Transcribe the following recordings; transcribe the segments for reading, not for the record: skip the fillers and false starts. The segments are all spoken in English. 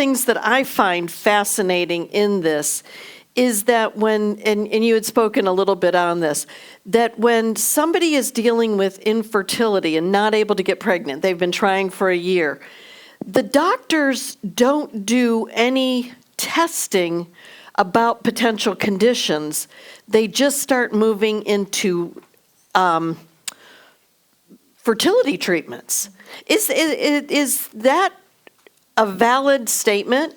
things that I find fascinating in this is that and you had spoken a little bit on this, that when somebody is dealing with infertility and not able to get pregnant, they've been trying for a year, the doctors don't do any testing about potential conditions. They just start moving into fertility treatments. Is that a valid statement?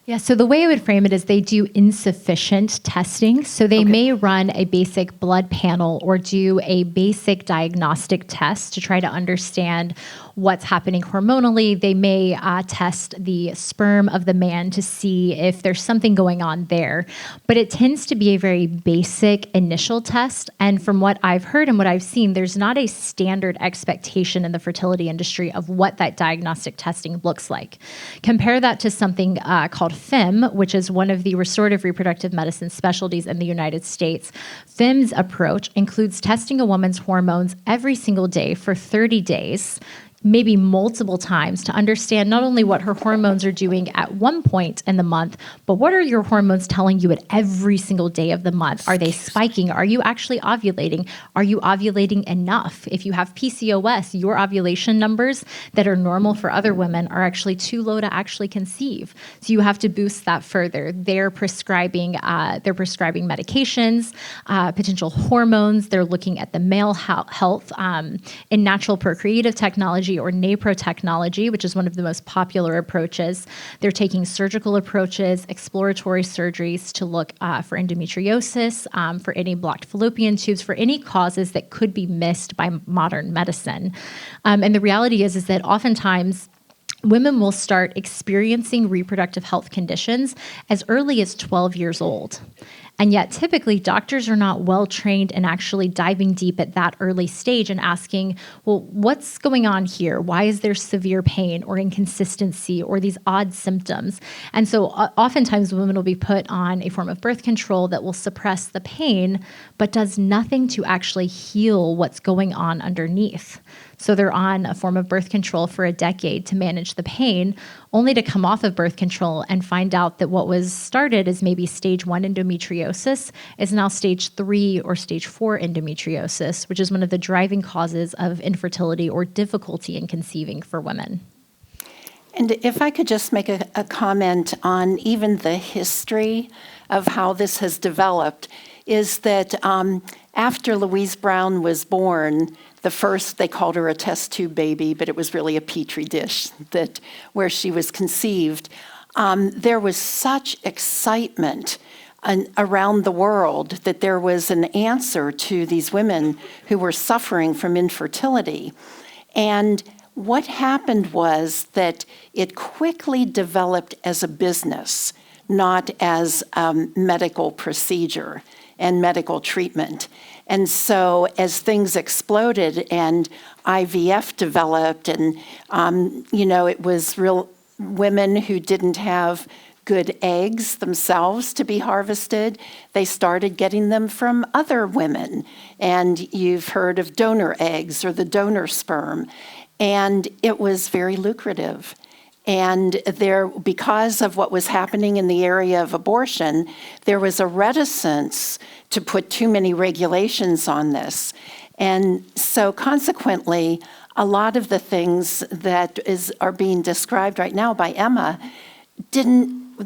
Yeah, so the way I would frame it is they do insufficient testing. So they may run a basic blood panel or do a basic diagnostic test to try to understand what's happening hormonally. They may test the sperm of the man to see if there's something going on there. But it tends to be a very basic initial test. And from what I've heard and what I've seen, there's not a standard expectation in the fertility industry of what that diagnostic testing looks like. Compare that to something called FEM, which is one of the restorative reproductive medicine specialties in the United States. FEM's approach includes testing a woman's hormones every single day for 30 days, maybe multiple times, to understand not only what her hormones are doing at one point in the month, but what are your hormones telling you at every single day of the month? Are they spiking? Are you actually ovulating? Are you ovulating enough? If you have PCOS, your ovulation numbers that are normal for other women are actually too low to actually conceive. So you have to boost that further. They're prescribing medications, potential hormones. They're looking at the male health in natural procreative technology or NAPRO technology, which is one of the most popular approaches. They're taking surgical approaches, exploratory surgeries to look for endometriosis, for any blocked fallopian tubes, for any causes that could be missed by modern medicine. And the reality is that oftentimes women will start experiencing reproductive health conditions as early as 12 years old. And yet typically doctors are not well trained in actually diving deep at that early stage and asking, well, what's going on here? Why is there severe pain or inconsistency or these odd symptoms? And so oftentimes women will be put on a form of birth control that will suppress the pain, but does nothing to actually heal what's going on underneath. So they're on a form of birth control for a decade to manage the pain, only to come off of birth control and find out that what was started as maybe stage 1 endometriosis is now stage 3 or stage 4 endometriosis, which is one of the driving causes of infertility or difficulty in conceiving for women. And if I could just make a comment on even the history of how this has developed, is that after Louise Brown was born, the first, they called her a test tube baby, but it was really a petri dish where she was conceived. There was such excitement around the world that there was an answer to these women who were suffering from infertility. And what happened was that it quickly developed as a business, not as a medical procedure and medical treatment. And so as things exploded and IVF developed and, it was real women who didn't have good eggs themselves to be harvested, they started getting them from other women. And you've heard of donor eggs or the donor sperm. And it was very lucrative. And because of what was happening in the area of abortion, there was a reticence to put too many regulations on this. And so consequently, a lot of the things that are being described right now by Emma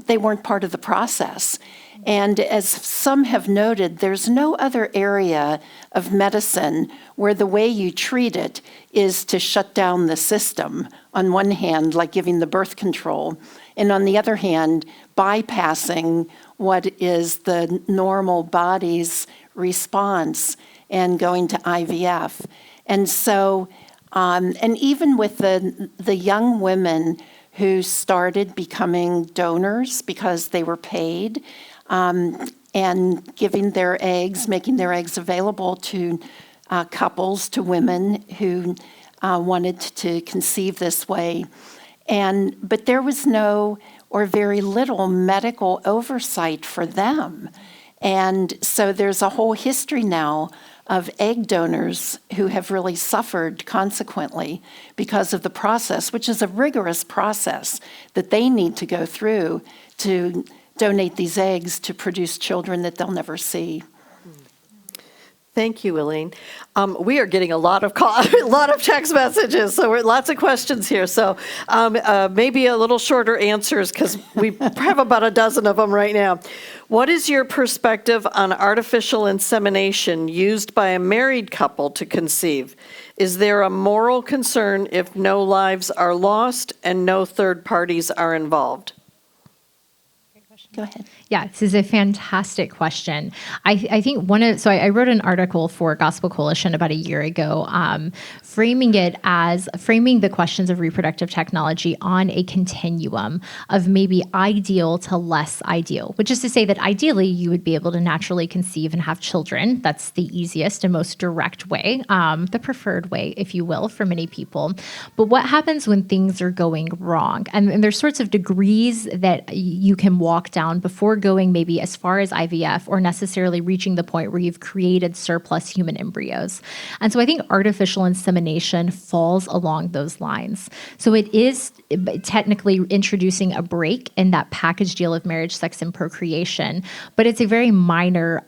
they weren't part of the process. And as some have noted, there's no other area of medicine where the way you treat it is to shut down the system, on one hand, like giving the birth control, and on the other hand, bypassing what is the normal body's response and going to IVF. And so, and even with the young women who started becoming donors because they were paid, and giving their eggs, making their eggs available to couples, to women who wanted to conceive this way. But there was no or very little medical oversight for them. And so there's a whole history now of egg donors who have really suffered consequently because of the process, which is a rigorous process that they need to go through to donate these eggs to produce children that they'll never see. Thank you, Elaine. We are getting a lot of text messages, so we're lots of questions here. So maybe a little shorter answers because we have about a dozen of them right now. What is your perspective on artificial insemination used by a married couple to conceive? Is there a moral concern if no lives are lost and no third parties are involved? Go ahead. Yeah, this is a fantastic question. I think I wrote an article for Gospel Coalition about a year ago, framing the questions of reproductive technology on a continuum of maybe ideal to less ideal, which is to say that ideally you would be able to naturally conceive and have children. That's the easiest and most direct way, the preferred way, if you will, for many people. But what happens when things are going wrong? And there's sorts of degrees that you can walk down before going maybe as far as IVF or necessarily reaching the point where you've created surplus human embryos. And so I think artificial insemination falls along those lines. So it is technically introducing a break in that package deal of marriage, sex, and procreation, but it's a very minor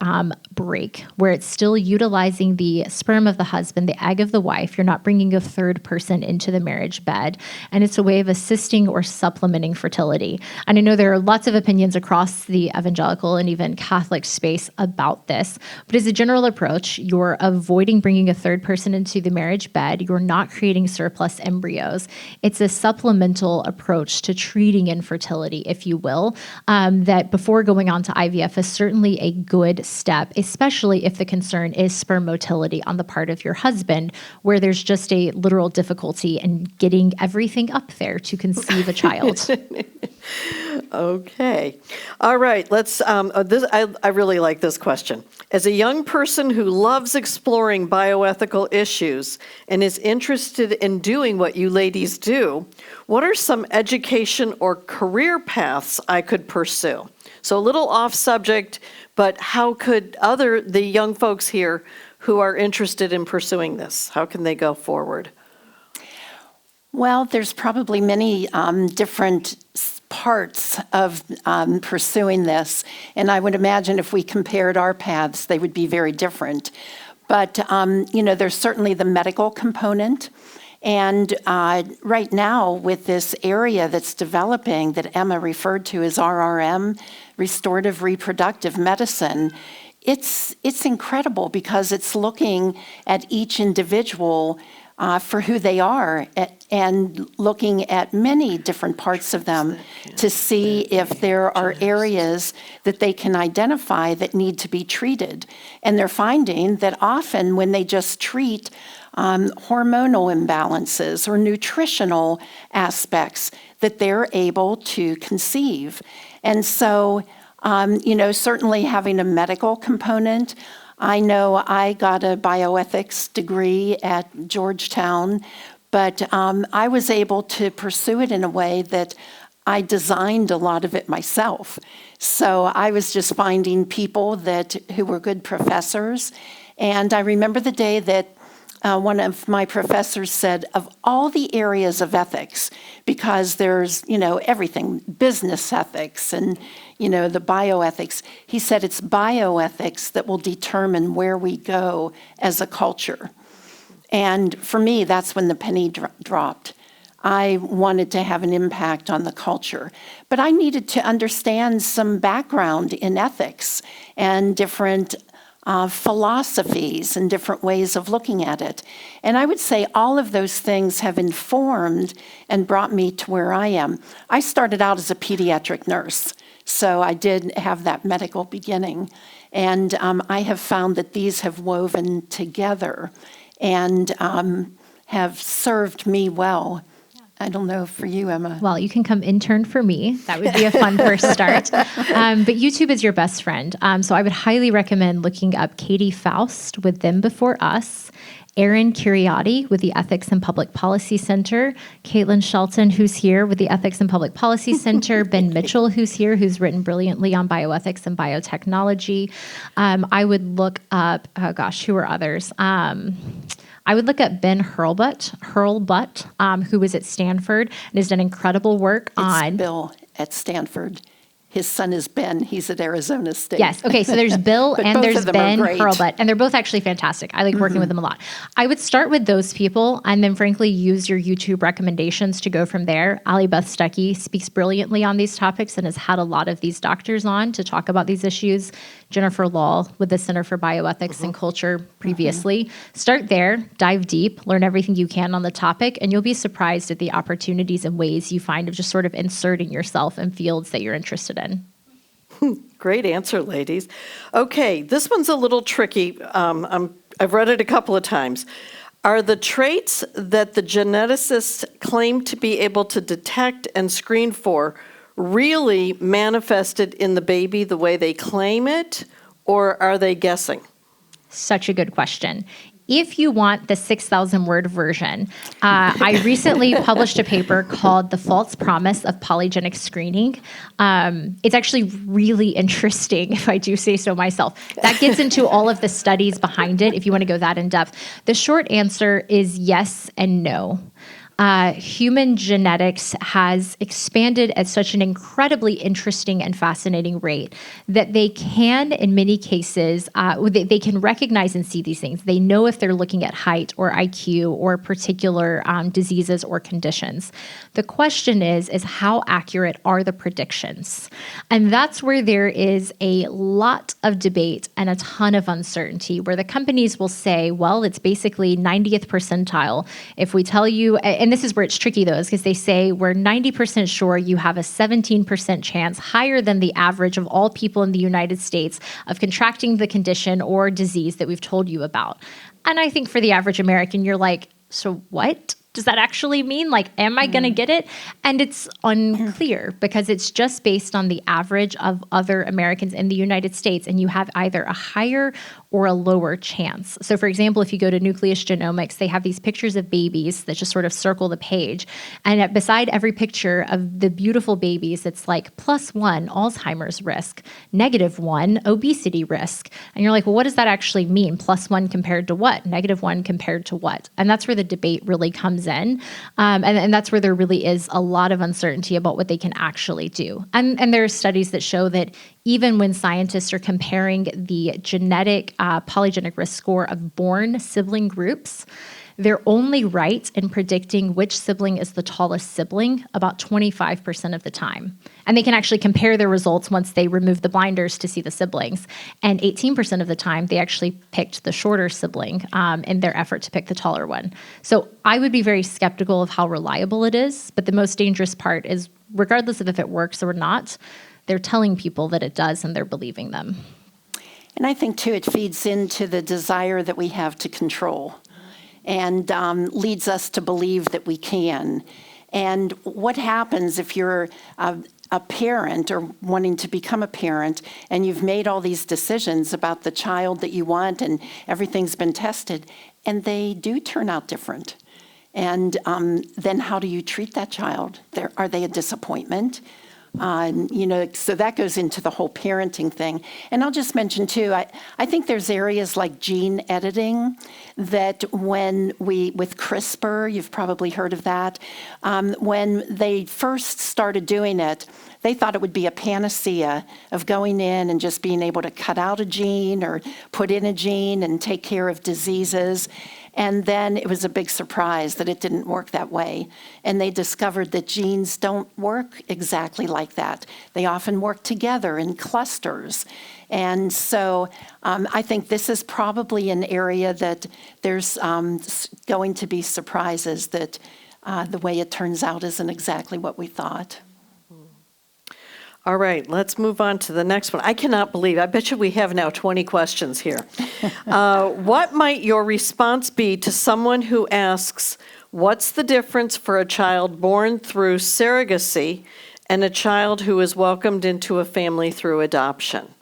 break where it's still utilizing the sperm of the husband, the egg of the wife. You're not bringing a third person into the marriage bed, and it's a way of assisting or supplementing fertility. And I know there are lots of opinions across the evangelical and even Catholic space about this, but as a general approach, you're avoiding bringing a third person into the marriage bed. You're not creating surplus embryos. It's a supplemental approach to treating infertility, if you will, that before going on to IVF is certainly a good step, especially if the concern is sperm motility on the part of your husband, where there's just a literal difficulty in getting everything up there to conceive a child. Okay. All right. I really like this question. As a young person who loves exploring bioethical issues and is interested in doing what you ladies do, what are some education or career paths I could pursue? So a little off subject, but how could the young folks here who are interested in pursuing this, how can they go forward? Well, there's probably many different parts of pursuing this, and I would imagine if we compared our paths, they would be very different. But, there's certainly the medical component, and right now with this area that's developing that Emma referred to as RRM, restorative reproductive medicine, it's incredible because it's looking at each individual for who they are and looking at many different parts of them to see if there are areas that they can identify that need to be treated. And they're finding that often when they just treat hormonal imbalances or nutritional aspects, that they're able to conceive. And so, certainly having a medical component. I know I got a bioethics degree at Georgetown, but I was able to pursue it in a way that I designed a lot of it myself. So I was just finding people who were good professors. And I remember the day that one of my professors said, of all the areas of ethics, because there's, everything, business ethics and, the bioethics, he said it's bioethics that will determine where we go as a culture. And for me, that's when the penny dropped. I wanted to have an impact on the culture, but I needed to understand some background in ethics and different philosophies and different ways of looking at it. And I would say all of those things have informed and brought me to where I am. I started out as a pediatric nurse, so I did have that medical beginning. And I have found that these have woven together and have served me well I don't know for you, Emma. Well, you can come intern for me. That would be a fun first start. But YouTube is your best friend. So I would highly recommend looking up Katie Faust with Them Before Us, Erin Curiotti with the Ethics and Public Policy Center, Caitlin Shelton, who's here with the Ethics and Public Policy Center, Ben Mitchell, who's here, who's written brilliantly on bioethics and biotechnology. I would look up, who are others? I would look up Ben Hurlbutt, who was at Stanford and has done incredible work on. It's Bill at Stanford. His son is Ben. He's at Arizona State. Yes. Okay. So there's Bill But and both there's of them Ben are great. Hurlbutt, and they're both actually fantastic. I like working with them a lot. I would start with those people, and then frankly use your YouTube recommendations to go from there. Ali Beth Stuckey speaks brilliantly on these topics and has had a lot of these doctors on to talk about these issues. Jennifer Law with the Center for Bioethics and Culture previously. Start there, dive deep, learn everything you can on the topic, and you'll be surprised at the opportunities and ways you find of just sort of inserting yourself in fields that you're interested in. Great answer, ladies. Okay, this one's a little tricky. I've read it a couple of times. Are the traits that the geneticists claim to be able to detect and screen for really manifested in the baby the way they claim it, or are they guessing? Such a good question. If you want the 6,000 word version, I recently published a paper called The False Promise of Polygenic Screening. It's actually really interesting, if I do say so myself. That gets into all of the studies behind it, if you want to go that in depth. The short answer is yes and no. Human genetics has expanded at such an incredibly interesting and fascinating rate that they can, in many cases, they can recognize and see these things. They know if they're looking at height or IQ or particular diseases or conditions. The question is how accurate are the predictions? And that's where there is a lot of debate and a ton of uncertainty, where the companies will say, well, it's basically 90th percentile. If we tell you, and this is where it's tricky though, is because they say we're 90% sure you have a 17% chance, higher than the average of all people in the United States, of contracting the condition or disease that we've told you about. And I think for the average American, you're like, so what does that actually mean? Like, am I going to get it? And it's unclear because it's just based on the average of other Americans in the United States, and you have either a higher or a lower chance. So for example, if you go to Nucleus Genomics, they have these pictures of babies that just sort of circle the page. And beside every picture of the beautiful babies, it's like +1 Alzheimer's risk, -1 obesity risk. And you're like, well, what does that actually mean? +1 compared to what? -1 compared to what? And that's where the debate really comes in. And that's where there really is a lot of uncertainty about what they can actually do. And there are studies that show that even when scientists are comparing the genetic polygenic risk score of born sibling groups, they're only right in predicting which sibling is the tallest sibling about 25% of the time. And they can actually compare their results once they remove the blinders to see the siblings. And 18% of the time, they actually picked the shorter sibling in their effort to pick the taller one. So I would be very skeptical of how reliable it is. But the most dangerous part is, regardless of if it works or not, they're telling people that it does and they're believing them. And I think, too, it feeds into the desire that we have to control and leads us to believe that we can. And what happens if you're a parent or wanting to become a parent and you've made all these decisions about the child that you want and everything's been tested and they do turn out different? And then how do you treat that child? Are they a disappointment? So that goes into the whole parenting thing. And I'll just mention, too, I think there's areas like gene editing that with CRISPR, you've probably heard of that, when they first started doing it, they thought it would be a panacea of going in and just being able to cut out a gene or put in a gene and take care of diseases. And then it was a big surprise that it didn't work that way. And they discovered that genes don't work exactly like that. They often work together in clusters. And so I think this is probably an area that there's going to be surprises that the way it turns out isn't exactly what we thought. All right, let's move on to the next one. I cannot believe, I bet you we have now 20 questions here. What might your response be to someone who asks, What's the difference for a child born through surrogacy and a child who is welcomed into a family through adoption?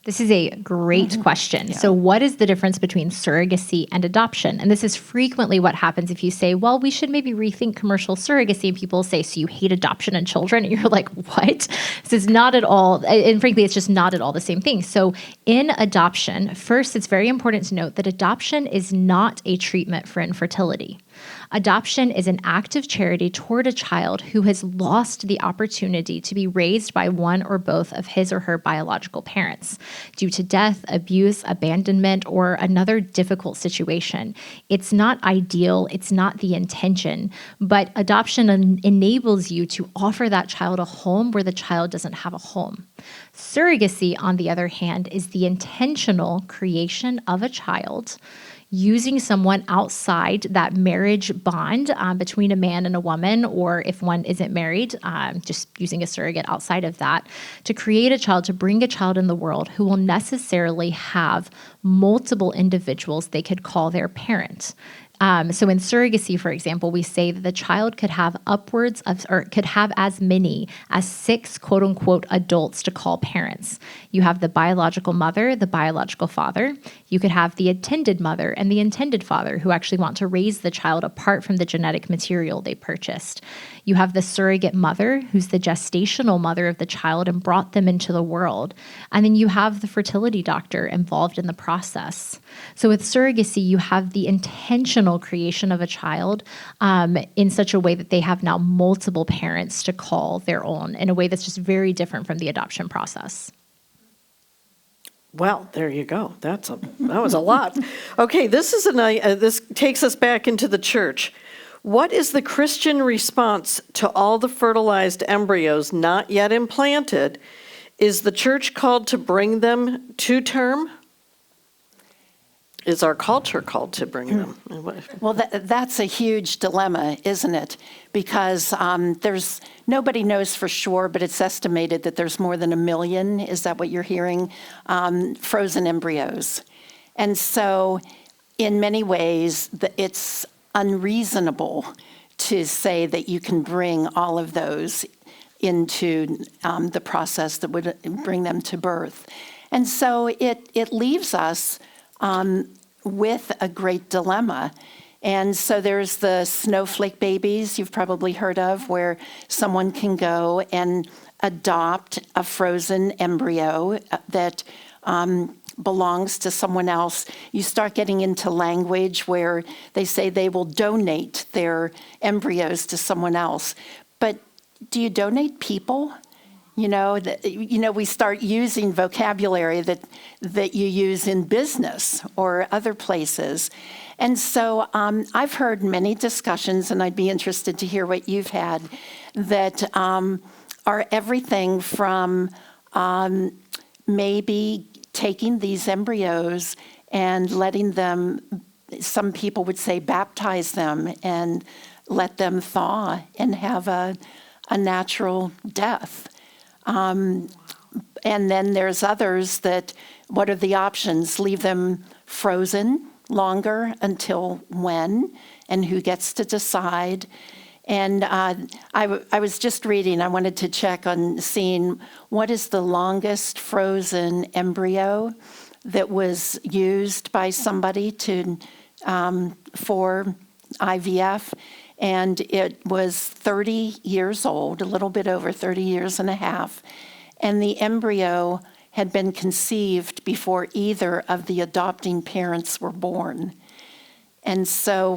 This is a great question. So what is the difference between surrogacy and adoption? And this is frequently what happens if you say, well, we should maybe rethink commercial surrogacy. And people say, so you hate adoption and children? And you're like, what? This is not at all, and frankly, it's just not at all the same thing. So in adoption, first, it's very important to note that adoption is not a treatment for infertility. Adoption is an act of charity toward a child who has lost the opportunity to be raised by one or both of his or her biological parents due to death, abuse, abandonment, or another difficult situation. It's not ideal, it's not the intention, but adoption enables you to offer that child a home where the child doesn't have a home. Surrogacy, on the other hand, is the intentional creation of a child using someone outside that marriage bond between a man and a woman, or if one isn't married, just using a surrogate outside of that, to create a child, to bring a child in the world who will necessarily have multiple individuals they could call their parent. So in surrogacy, for example, we say that the child could have upwards of, or could have as many as 6 quote unquote adults to call parents. You have the biological mother, the biological father. You could have the intended mother and the intended father who actually want to raise the child apart from the genetic material they purchased. You have the surrogate mother, who's the gestational mother of the child and brought them into the world. And then you have the fertility doctor involved in the process. So with surrogacy, you have the intentional creation of a child in such a way that they have now multiple parents to call their own in a way that's just very different from the adoption process. Well, there you go. That was a lot. Okay, this takes us back into the church. What is the Christian response to all the fertilized embryos not yet implanted? Is the church called to bring them to term? Is our culture called to bring them? Well, that's a huge dilemma, isn't it? Because nobody knows for sure, but it's estimated that there's more than 1 million, is that what you're hearing, frozen embryos. And so in many ways, it's unreasonable to say that you can bring all of those into the process that would bring them to birth. And so it leaves us with a great dilemma. And so there's the snowflake babies you've probably heard of, where someone can go and adopt a frozen embryo that belongs to someone else. You start getting into language where they say they will donate their embryos to someone else. But do you donate people? We start using vocabulary that you use in business or other places. And so I've heard many discussions, and I'd be interested to hear what you've had, that are everything from maybe taking these embryos and letting them, some people would say baptize them and let them thaw and have a natural death. And then there's others that, what are the options? Leave them frozen longer until when, and who gets to decide? And I was just reading, I wanted to check on seeing what is the longest frozen embryo that was used by somebody for IVF. And it was 30 years old, a little bit over 30 years and a half. And the embryo had been conceived before either of the adopting parents were born. And so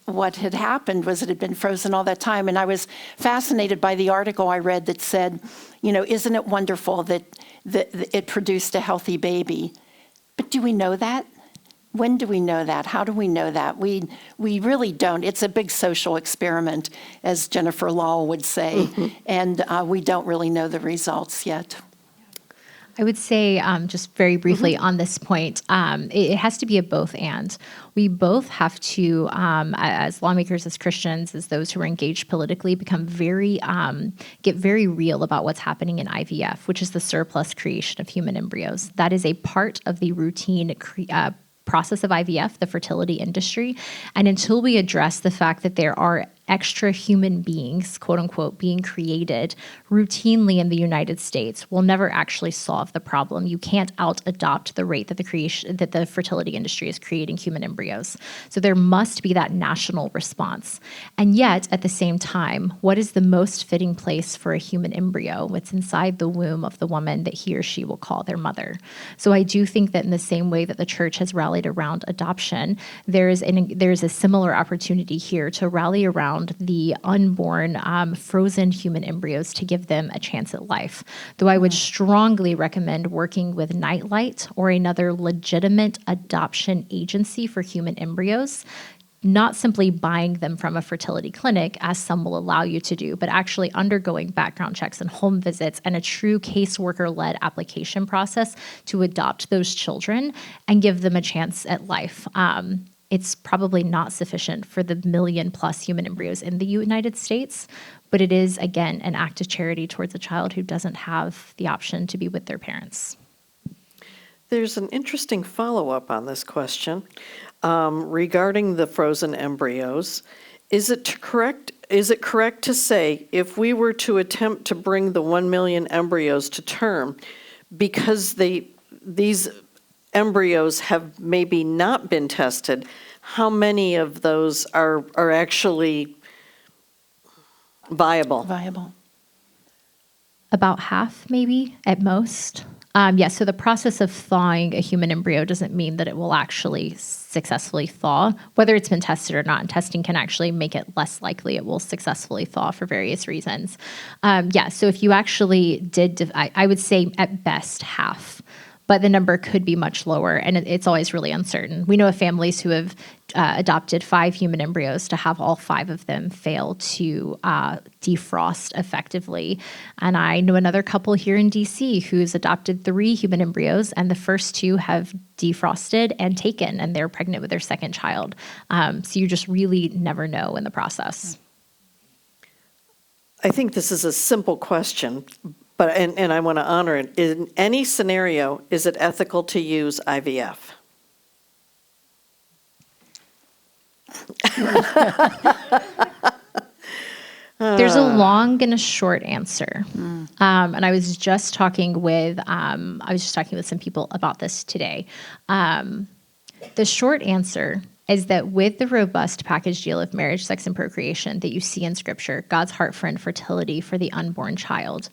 what had happened was it had been frozen all that time. And I was fascinated by the article I read that said, isn't it wonderful that it produced a healthy baby? But do we know that? When do we know that? How do we know that? We really don't. It's a big social experiment, as Jennifer Law would say, and we don't really know the results yet. I would say, just very briefly on this point, it has to be a both and. We both have to, as lawmakers, as Christians, as those who are engaged politically, become get very real about what's happening in IVF, which is the surplus creation of human embryos. That is a part of the routine process of IVF, the fertility industry. And until we address the fact that there are extra human beings, quote unquote, being created routinely in the United States, we'll never actually solve the problem. You can't out-adopt the rate that the fertility industry is creating human embryos. So there must be that national response. And yet, at the same time, what is the most fitting place for a human embryo? What's inside the womb of the woman that he or she will call their mother. So I do think that in the same way that the church has rallied around adoption, there's a similar opportunity here to rally around the unborn, frozen human embryos to give them a chance at life. Though I would strongly recommend working with Nightlight or another legitimate adoption agency for human embryos, not simply buying them from a fertility clinic, as some will allow you to do, but actually undergoing background checks and home visits and a true caseworker-led application process to adopt those children and give them a chance at life. It's probably not sufficient for the 1 million+ human embryos in the United States, but it is, again, an act of charity towards a child who doesn't have the option to be with their parents. There's an interesting follow-up on this question regarding the frozen embryos. Is it correct to say if we were to attempt to bring the 1 million embryos to term, because these embryos have maybe not been tested, how many of those are actually viable? About half, maybe, at most. So the process of thawing a human embryo doesn't mean that it will actually successfully thaw, whether it's been tested or not. And testing can actually make it less likely it will successfully thaw for various reasons. So if you actually did, I would say at best half. But the number could be much lower, and it's always really uncertain. We know of families who have adopted 5 human embryos to have all 5 of them fail to defrost effectively. And I know another couple here in DC who's adopted 3 human embryos, and the first 2 have defrosted and taken, and they're pregnant with their second child. So you just really never know in the process. I think this is a simple question, but and I want to honor it. In any scenario, is it ethical to use IVF? There's a long and a short answer. And I was just talking with some people about this today. The short answer is that with the robust package deal of marriage, sex, and procreation that you see in Scripture, God's heart for infertility for the unborn child,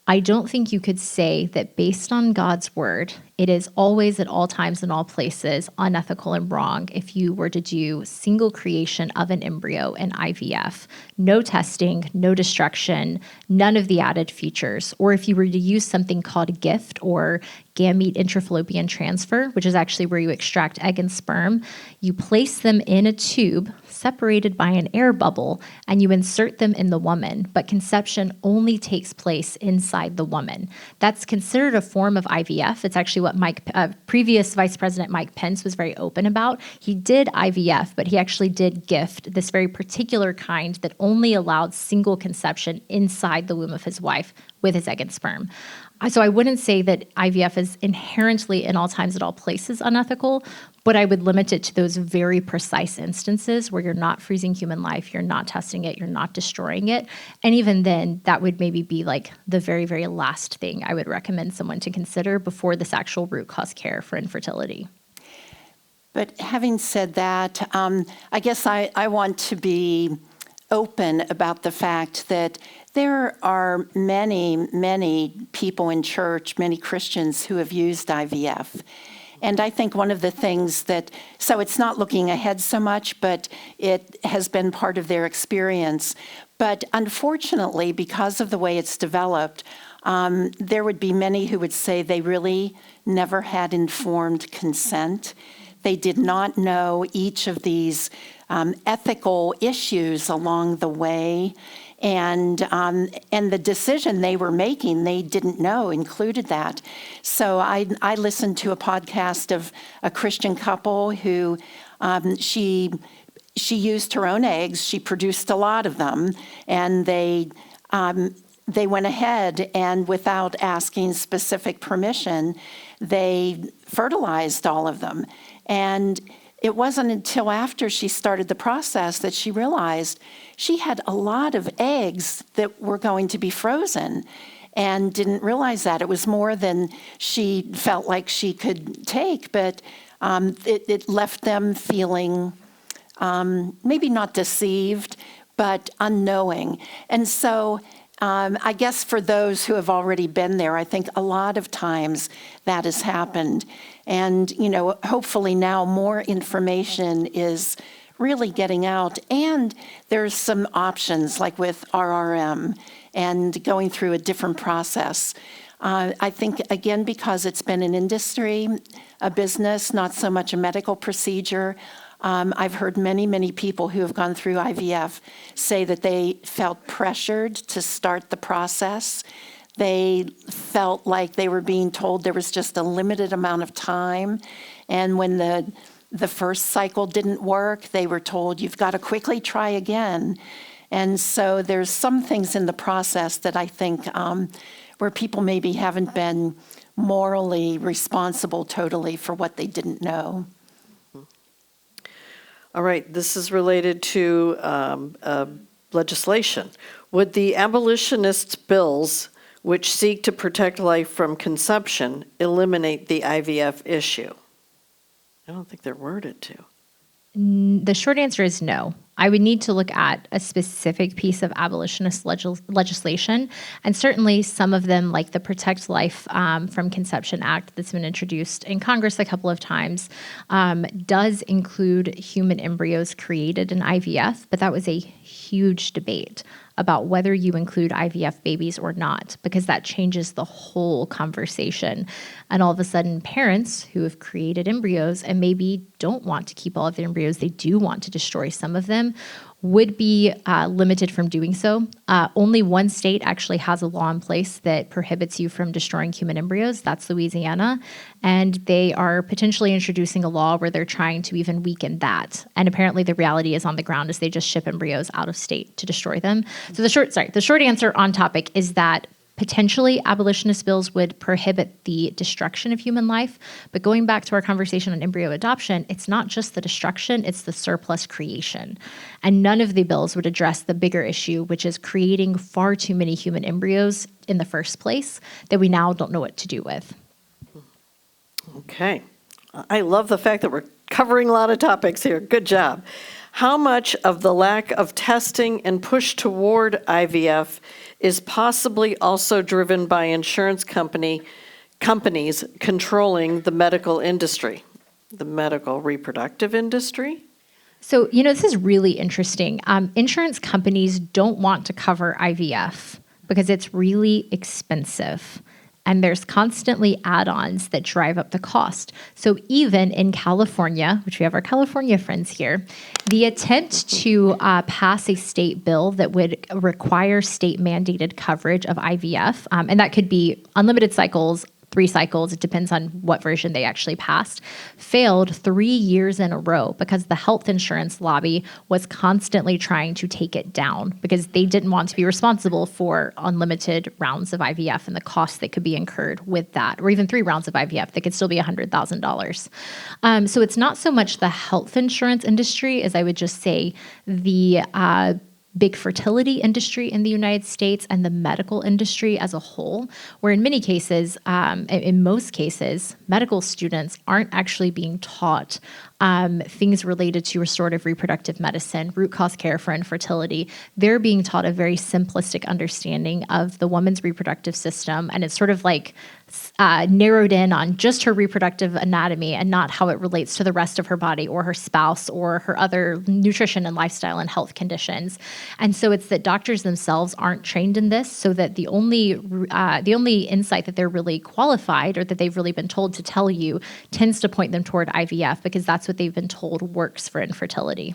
I don't think you could say that based on God's word, it is always at all times and all places unethical and wrong if you were to do single creation of an embryo in IVF, no testing, no destruction, none of the added features, or if you were to use something called gift or gamete intrafallopian transfer, which is actually where you extract egg and sperm, you place them in a tube separated by an air bubble, and you insert them in the woman, but conception only takes place inside the woman. That's considered a form of IVF. It's actually what previous Vice President Mike Pence was very open about. He did IVF, but he actually did gift, this very particular kind that only allowed single conception inside the womb of his wife with his egg and sperm. So I wouldn't say that IVF is inherently in all times at all places unethical, but I would limit it to those very precise instances where you're not freezing human life, you're not testing it, you're not destroying it. And even then, that would maybe be like the very, very last thing I would recommend someone to consider before this actual root cause care for infertility. But having said that, I guess I want to be open about the fact that there are many, many people in church, many Christians who have used IVF. And I think one of the things so it's not looking ahead so much, but it has been part of their experience. But unfortunately, because of the way it's developed, there would be many who would say they really never had informed consent. They did not know each of these ethical issues along the way. And the decision they were making, they didn't know included that. So I listened to a podcast of a Christian couple who she used her own eggs. She produced a lot of them, and they they went ahead and without asking specific permission, they fertilized all of them. And it wasn't until after she started the process that she realized she had a lot of eggs that were going to be frozen and didn't realize that. It was more than she felt like she could take, but it left them feeling maybe not deceived, but unknowing. And so I guess for those who have already been there, I think a lot of times that has happened. And, hopefully now more information is really getting out. And there's some options like with RRM and going through a different process. I think, again, because it's been an industry, a business, not so much a medical procedure, I've heard many, many people who have gone through IVF say that they felt pressured to start the process. They felt like they were being told there was just a limited amount of time. And when the first cycle didn't work, they were told, you've got to quickly try again. And so there's some things in the process that I think where people maybe haven't been morally responsible totally for what they didn't know. All right, this is related to legislation. Would the abolitionists' bills, which seek to protect life from conception, eliminate the IVF issue? I don't think they're worded to. The short answer is no. I would need to look at a specific piece of abolitionist legislation, and certainly some of them, like the Protect Life from Conception Act that's been introduced in Congress a couple of times, does include human embryos created in IVF, but that was a huge debate about whether you include IVF babies or not, because that changes the whole conversation. And all of a sudden, parents who have created embryos and maybe don't want to keep all of their embryos, they do want to destroy some of them, would be limited from doing so. Only one state actually has a law in place that prohibits you from destroying human embryos. That's Louisiana. And they are potentially introducing a law where they're trying to even weaken that. And apparently the reality is on the ground is they just ship embryos out of state to destroy them. So the short answer on topic is that potentially abolitionist bills would prohibit the destruction of human life. But going back to our conversation on embryo adoption, it's not just the destruction, it's the surplus creation. And none of the bills would address the bigger issue, which is creating far too many human embryos in the first place that we now don't know what to do with. Okay. I love the fact that we're covering a lot of topics here. Good job. How much of the lack of testing and push toward IVF is possibly also driven by insurance companies controlling the medical industry, the medical reproductive industry? So, this is really interesting. Insurance companies don't want to cover IVF because it's really expensive. And there's constantly add-ons that drive up the cost. So even in California, which we have our California friends here, the attempt to pass a state bill that would require state-mandated coverage of IVF, and that could be unlimited cycles, 3 cycles, it depends on what version they actually passed, failed 3 years in a row because the health insurance lobby was constantly trying to take it down because they didn't want to be responsible for unlimited rounds of IVF and the costs that could be incurred with that, or even 3 rounds of IVF that could still be $100,000. So it's not so much the health insurance industry as I would just say the big fertility industry in the United States and the medical industry as a whole, where in many cases, in most cases, medical students aren't actually being taught things related to restorative reproductive medicine, root cause care for infertility. They're being taught a very simplistic understanding of the woman's reproductive system, and it's sort of like narrowed in on just her reproductive anatomy and not how it relates to the rest of her body or her spouse or her other nutrition and lifestyle and health conditions. And so it's that doctors themselves aren't trained in this, so that the only insight that they're really qualified or that they've really been told to tell you tends to point them toward IVF because that's what they've been told works for infertility.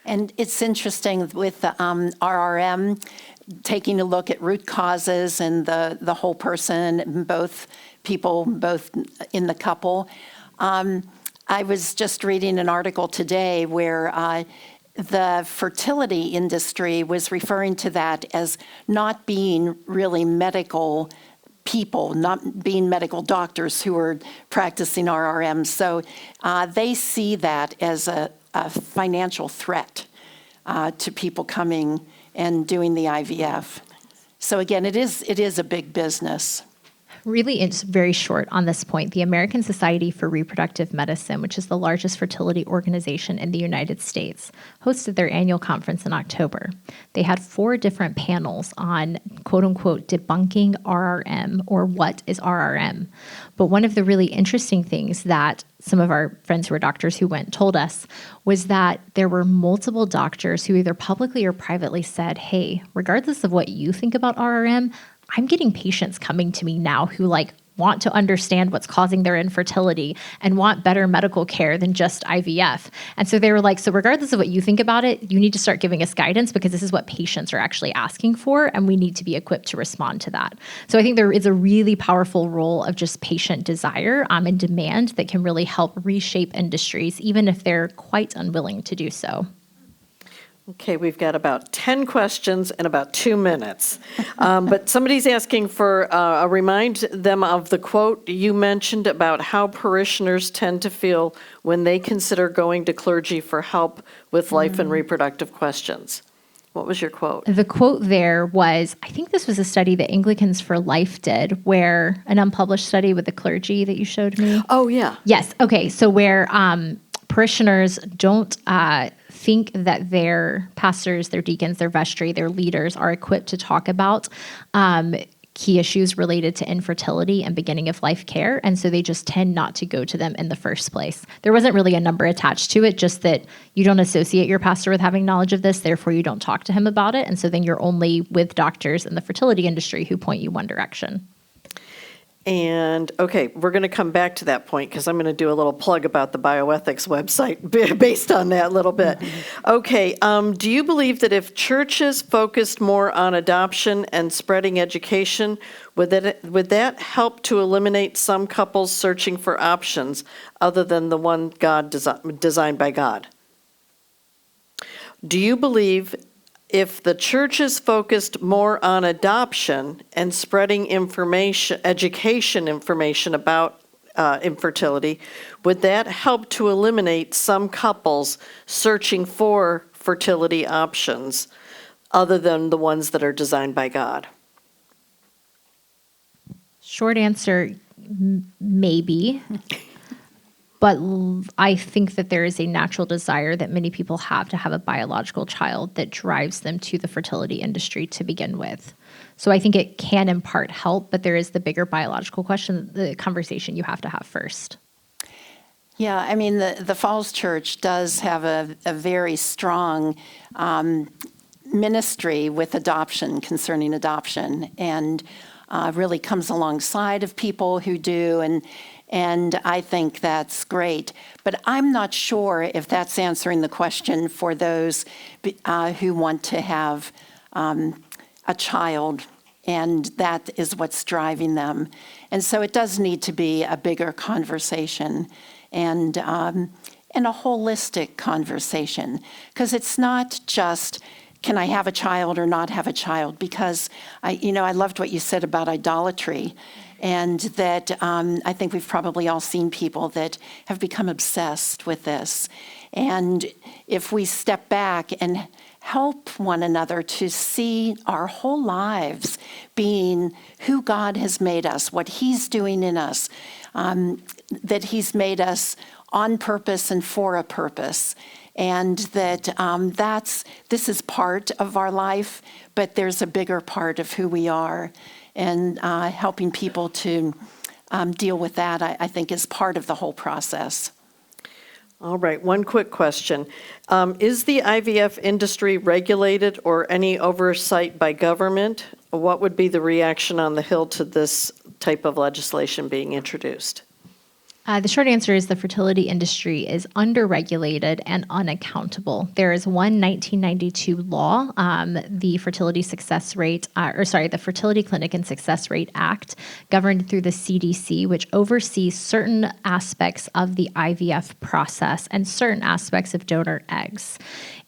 And it's interesting with the RRM, taking a look at root causes and the whole person, both people, both in the couple. I was just reading an article today where the fertility industry was referring to that as not being really medical people, not being medical doctors who are practicing RRM. So they see that as a financial threat to people coming and doing the IVF. So again, it is a big business. Really, it's very short on this point. The American Society for Reproductive Medicine, which is the largest fertility organization in the United States, hosted their annual conference in October. They had 4 different panels on quote unquote debunking RRM, or what is RRM. But one of the really interesting things that some of our friends who are doctors who went told us was that there were multiple doctors who either publicly or privately said, hey, regardless of what you think about RRM, I'm getting patients coming to me now who want to understand what's causing their infertility and want better medical care than just IVF. And so they were like, so regardless of what you think about it, you need to start giving us guidance because this is what patients are actually asking for, and we need to be equipped to respond to that. So I think there is a really powerful role of just patient desire and demand that can really help reshape industries, even if they're quite unwilling to do so. Okay, we've got about 10 questions and about 2 minutes. But somebody's asking for remind them of the quote you mentioned about how parishioners tend to feel when they consider going to clergy for help with life and reproductive questions. What was your quote? The quote there was, I think this was a study that Anglicans for Life did, where an unpublished study with the clergy that you showed me. Oh, yeah. Yes. Okay. So where parishioners don't think that their pastors, their deacons, their vestry, their leaders are equipped to talk about key issues related to infertility and beginning of life care. And so they just tend not to go to them in the first place. There wasn't really a number attached to it, just that you don't associate your pastor with having knowledge of this, therefore you don't talk to him about it. And so then you're only with doctors in the fertility industry who point you one direction. And, okay, we're going to come back to that point because I'm going to do a little plug about the bioethics website based on that a little bit. Okay, do you believe that if churches focused more on adoption and spreading education, would that help to eliminate some couples searching for options other than the one God designed by God? Do you believe if the churches focused more on adoption and spreading education information about infertility, would that help to eliminate some couples searching for fertility options other than the ones that are designed by God? Short answer, maybe. But I think that there is a natural desire that many people have to have a biological child that drives them to the fertility industry to begin with. So I think it can in part help, but there is the bigger biological question, the conversation you have to have first. Yeah, I mean, the Falls Church does have a very strong ministry with adoption, concerning adoption, and really comes alongside of people who do, and I think that's great. But I'm not sure if that's answering the question for those who want to have a child, and that is what's driving them. And so it does need to be a bigger conversation and a holistic conversation, because it's not just, can I have a child or not have a child? Because I loved what you said about idolatry. And that I think we've probably all seen people that have become obsessed with this. And if we step back and help one another to see our whole lives being who God has made us, what He's doing in us, that He's made us on purpose and for a purpose. And that this is part of our life, but there's a bigger part of who we are. And helping people to deal with that, I think, is part of the whole process. All right, one quick question. Is the IVF industry regulated or any oversight by government? What would be the reaction on the Hill to this type of legislation being introduced? The short answer is the fertility industry is underregulated and unaccountable. There is one 1992 law, the Fertility the Fertility Clinic and Success Rate Act, governed through the CDC, which oversees certain aspects of the IVF process and certain aspects of donor eggs.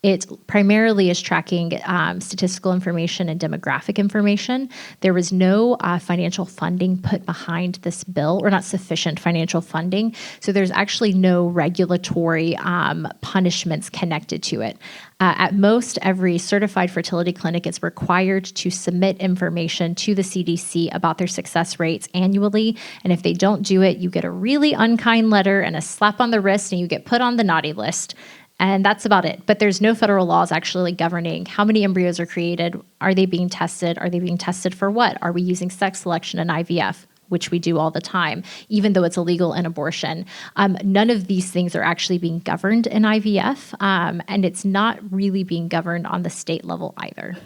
It primarily is tracking statistical information and demographic information. There was no financial funding put behind this bill, or not sufficient financial funding. So there's actually no regulatory punishments connected to it. At most, every certified fertility clinic is required to submit information to the CDC about their success rates annually. And if they don't do it, you get a really unkind letter and a slap on the wrist, and you get put on the naughty list. And that's about it. But there's no federal laws actually governing how many embryos are created. Are they being tested? Are they being tested for what? Are we using sex selection in IVF, which we do all the time, even though it's illegal in abortion? None of these things are actually being governed in IVF, and it's not really being governed on the state level either.